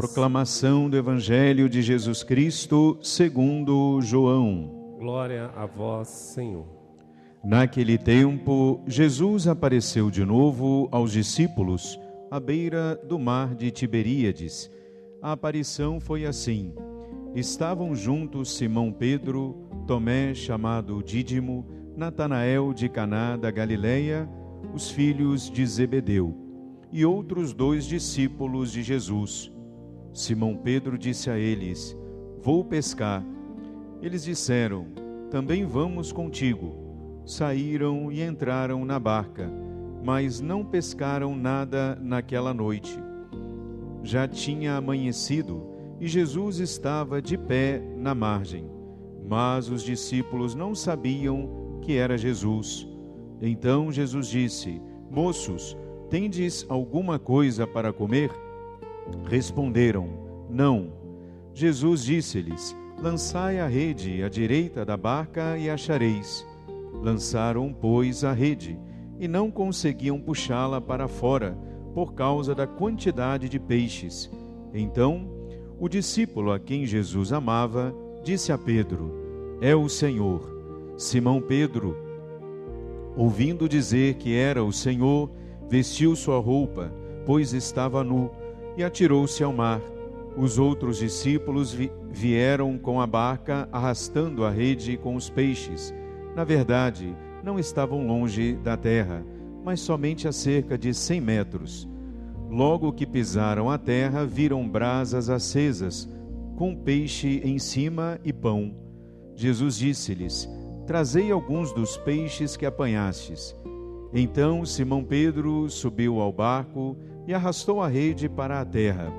Proclamação do Evangelho de Jesus Cristo segundo João. Glória a vós, Senhor. Naquele tempo, Jesus apareceu de novo aos discípulos à beira do mar de Tiberíades. A aparição foi assim. Estavam juntos Simão Pedro, Tomé, chamado Dídimo, Natanael de Caná da Galileia, os filhos de Zebedeu, e outros 2 discípulos de Jesus. Simão Pedro disse a eles: Vou pescar. Eles disseram: Também vamos contigo. Saíram e entraram na barca, mas não pescaram nada naquela noite. Já tinha amanhecido e Jesus estava de pé na margem, mas os discípulos não sabiam que era Jesus. Então Jesus disse: Moços, tendes alguma coisa para comer? Responderam: Não. Jesus disse-lhes: Lançai a rede à direita da barca e achareis. Lançaram, pois, a rede, e não conseguiam puxá-la para fora, por causa da quantidade de peixes. Então, o discípulo a quem Jesus amava disse a Pedro: É o Senhor. Simão Pedro, ouvindo dizer que era o Senhor, vestiu sua roupa, pois estava nu, e atirou-se ao mar. Os outros discípulos vieram com a barca, arrastando a rede com os peixes. Na verdade, não estavam longe da terra, mas somente a cerca de 100 metros. Logo que pisaram a terra, viram brasas acesas, com peixe em cima e pão. Jesus disse-lhes: Trazei alguns dos peixes que apanhastes. Então Simão Pedro subiu ao barco e arrastou a rede para a terra.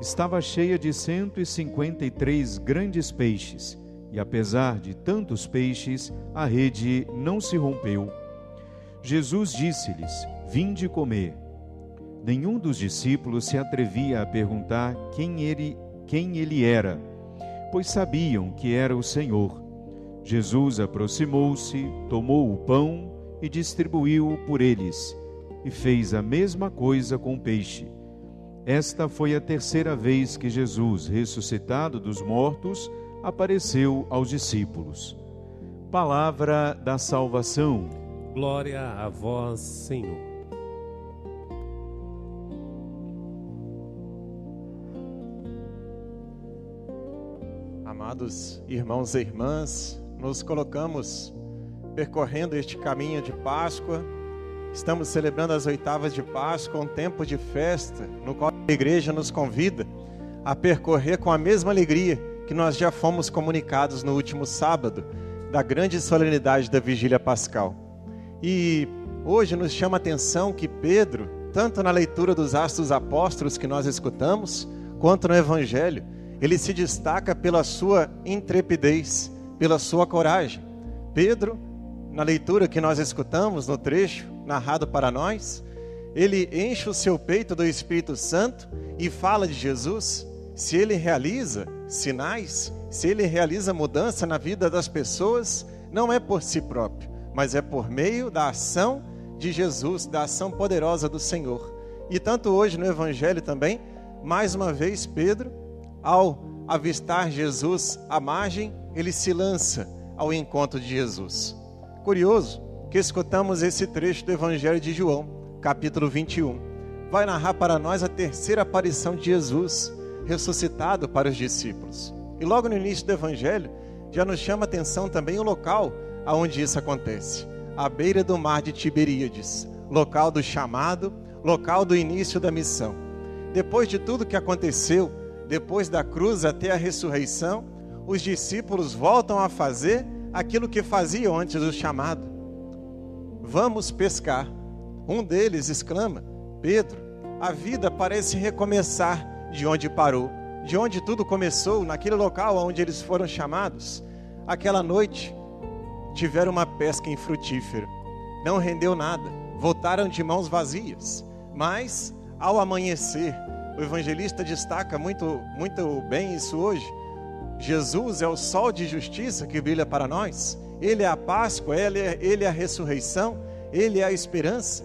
Estava cheia de 153 grandes peixes, e apesar de tantos peixes, a rede não se rompeu. Jesus disse-lhes: Vinde comer. Nenhum dos discípulos se atrevia a perguntar quem ele era, pois sabiam que era o Senhor. Jesus aproximou-se, tomou o pão e distribuiu-o por eles, e fez a mesma coisa com o peixe. Esta foi a 3ª vez que Jesus, ressuscitado dos mortos, apareceu aos discípulos. Palavra da salvação. Glória a vós, Senhor. Amados irmãos e irmãs, nos colocamos percorrendo este caminho de Páscoa. Estamos celebrando as 8ª de Páscoa, um tempo de festa, no qual a igreja nos convida a percorrer com a mesma alegria que nós já fomos comunicados no último sábado, da grande solenidade da Vigília Pascal. E hoje nos chama a atenção que Pedro, tanto na leitura dos Atos dos Apóstolos que nós escutamos, quanto no Evangelho, ele se destaca pela sua intrepidez, pela sua coragem. Pedro, na leitura que nós escutamos, no trecho narrado para nós, ele enche o seu peito do Espírito Santo e fala de Jesus. Se ele realiza sinais, se ele realiza mudança na vida das pessoas, não é por si próprio, mas é por meio da ação de Jesus, da ação poderosa do Senhor. E tanto hoje no Evangelho também, mais uma vez Pedro, ao avistar Jesus à margem, ele se lança ao encontro de Jesus. Curioso que escutamos esse trecho do Evangelho de João, capítulo 21. Vai narrar para nós a 3ª aparição de Jesus, ressuscitado para os discípulos. E logo no início do Evangelho, já nos chama a atenção também o local onde isso acontece. À beira do mar de Tiberíades, local do chamado, local do início da missão. Depois de tudo que aconteceu, depois da cruz até a ressurreição, os discípulos voltam a fazer aquilo que faziam antes do chamado. Vamos pescar. Um deles exclama: Pedro, a vida parece recomeçar de onde parou, de onde tudo começou, naquele local onde eles foram chamados. Aquela noite tiveram uma pesca infrutífera, não rendeu nada, voltaram de mãos vazias. Mas ao amanhecer, o evangelista destaca muito bem isso hoje. Jesus é o sol de justiça que brilha para nós. Ele é a Páscoa, ele é a ressurreição, ele é a esperança.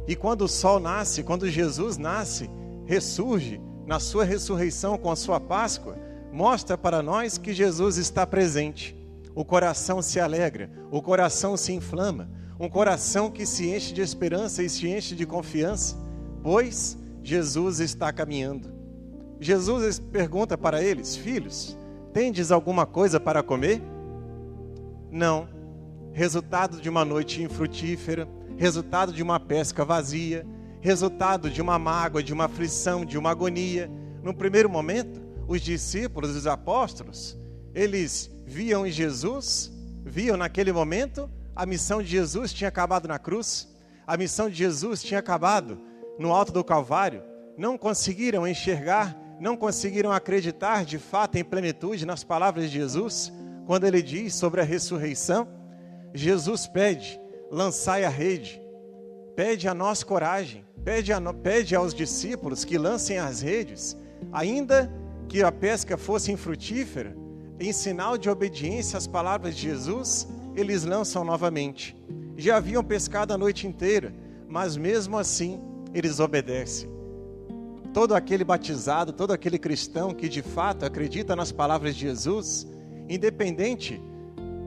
E quando o sol nasce, quando Jesus nasce, ressurge na sua ressurreição com a sua Páscoa, mostra para nós que Jesus está presente. O coração se alegra, o coração se inflama, um coração que se enche de esperança e se enche de confiança, pois Jesus está caminhando. Jesus pergunta para eles: filhos, tendes alguma coisa para comer? Não. Resultado de uma noite infrutífera, resultado de uma pesca vazia, resultado de uma mágoa, de uma aflição, de uma agonia. No primeiro momento, os discípulos, os apóstolos, eles viam em Jesus, viam naquele momento, a missão de Jesus tinha acabado na cruz, a missão de Jesus tinha acabado no alto do Calvário, não conseguiram enxergar, não conseguiram acreditar de fato em plenitude nas palavras de Jesus, quando ele diz sobre a ressurreição. Jesus pede: lançai a rede, pede a nós coragem, pede aos discípulos que lancem as redes, ainda que a pesca fosse infrutífera, em sinal de obediência às palavras de Jesus, eles lançam novamente. Já haviam pescado a noite inteira, mas mesmo assim eles obedecem. Todo aquele batizado, todo aquele cristão que de fato acredita nas palavras de Jesus, independente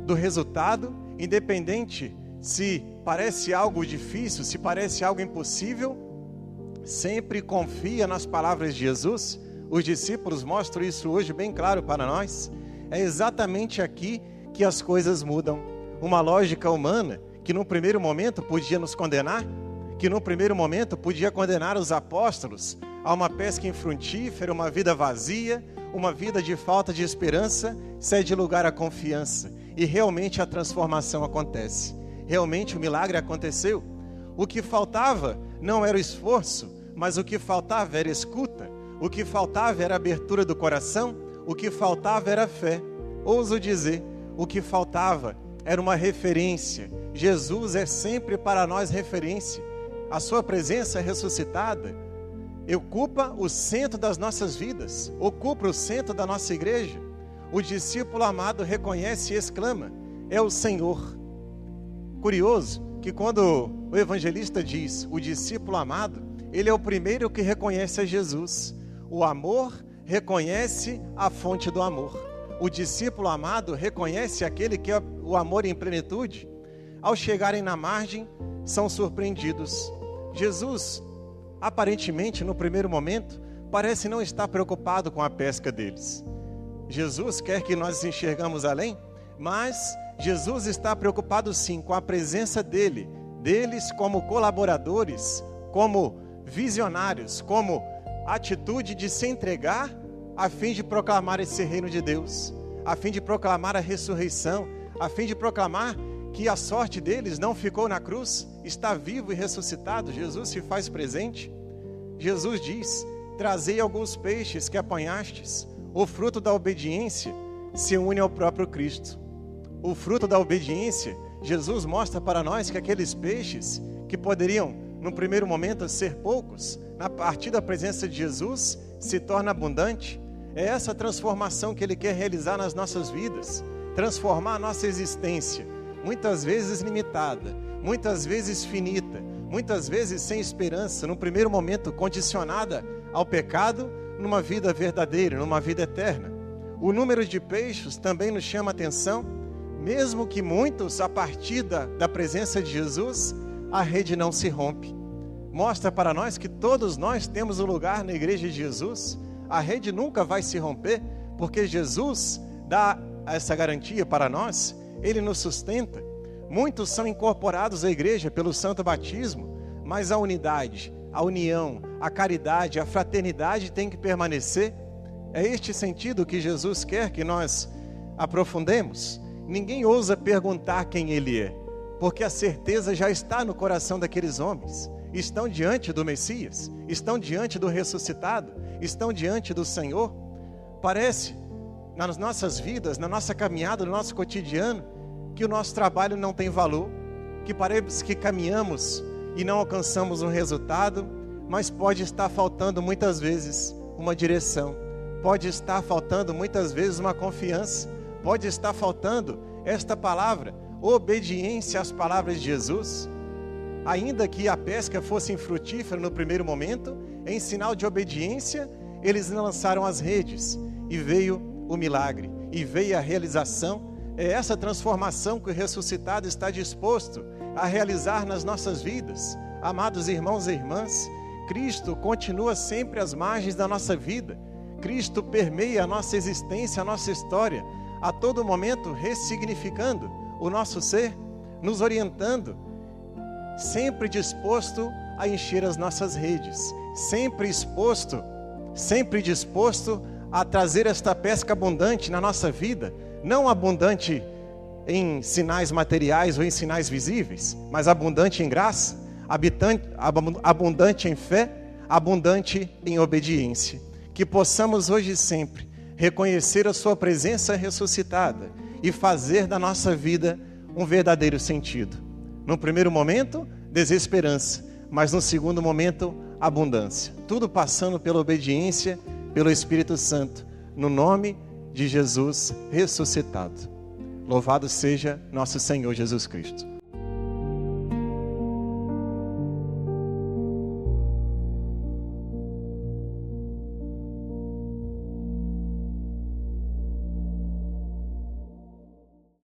do resultado, independente se parece algo difícil, se parece algo impossível, sempre confia nas palavras de Jesus. Os discípulos mostram isso hoje bem claro para nós. É exatamente aqui que as coisas mudam. Uma lógica humana que no primeiro momento podia nos condenar, que no primeiro momento podia condenar os apóstolos a uma pesca infrutífera, uma vida vazia, uma vida de falta de esperança, cede lugar à confiança. E realmente a transformação acontece. Realmente o milagre aconteceu. O que faltava não era o esforço, mas o que faltava era escuta. O que faltava era abertura do coração. O que faltava era fé. Ouso dizer, o que faltava era uma referência. Jesus é sempre para nós referência. A sua presença ressuscitada ocupa o centro das nossas vidas, ocupa o centro da nossa igreja. O discípulo amado reconhece e exclama: é o Senhor. Curioso que quando o evangelista diz o discípulo amado, ele é o primeiro que reconhece a Jesus. O amor reconhece a fonte do amor. O discípulo amado reconhece aquele que é o amor em plenitude. Ao chegarem na margem, são surpreendidos. Jesus, aparentemente, no primeiro momento, parece não estar preocupado com a pesca deles. Jesus quer que nós enxergamos além, mas Jesus está preocupado sim com a presença deles como colaboradores, como visionários, como atitude de se entregar a fim de proclamar esse reino de Deus, a fim de proclamar a ressurreição, a fim de proclamar que a sorte deles não ficou na cruz, está vivo e ressuscitado. Jesus se faz presente. Jesus diz: trazei alguns peixes que apanhastes. O fruto da obediência se une ao próprio Cristo. O fruto da obediência, Jesus mostra para nós que aqueles peixes que poderiam, no primeiro momento, ser poucos, a partir da presença de Jesus, se torna abundante. É essa transformação que Ele quer realizar nas nossas vidas, transformar a nossa existência, muitas vezes limitada, muitas vezes finita, muitas vezes sem esperança, no primeiro momento condicionada ao pecado, numa vida verdadeira, numa vida eterna. O número de peixes também nos chama a atenção, mesmo que muitos, a partir da presença de Jesus, a rede não se rompe. Mostra para nós que todos nós temos um lugar na igreja de Jesus. A rede nunca vai se romper, porque Jesus dá essa garantia para nós, Ele nos sustenta. Muitos são incorporados à igreja pelo santo batismo, mas a unidade, a união, a caridade, a fraternidade tem que permanecer. É este sentido que Jesus quer que nós aprofundemos. Ninguém ousa perguntar quem Ele é, porque a certeza já está no coração daqueles homens. Estão diante do Messias, estão diante do ressuscitado, estão diante do Senhor. Parece, nas nossas vidas, na nossa caminhada, no nosso cotidiano, que o nosso trabalho não tem valor, que parece que caminhamos e não alcançamos um resultado, mas pode estar faltando muitas vezes uma direção, pode estar faltando muitas vezes uma confiança, pode estar faltando esta palavra, obediência às palavras de Jesus. Ainda que a pesca fosse infrutífera no primeiro momento, em sinal de obediência, eles lançaram as redes e veio o milagre, e veio a realização. É essa transformação que o ressuscitado está disposto a realizar nas nossas vidas. Amados irmãos e irmãs, Cristo continua sempre às margens da nossa vida. Cristo permeia a nossa existência, a nossa história, a todo momento ressignificando o nosso ser, nos orientando, sempre disposto a encher as nossas redes, sempre disposto a trazer esta pesca abundante na nossa vida, não abundante em sinais materiais ou em sinais visíveis, mas abundante em graça, abundante em fé, abundante em obediência. Que possamos hoje e sempre reconhecer a sua presença ressuscitada e fazer da nossa vida um verdadeiro sentido. No primeiro momento, desesperança, mas no segundo momento, abundância. Tudo passando pela obediência, pelo Espírito Santo, no nome de Jesus ressuscitado. Louvado seja nosso Senhor Jesus Cristo.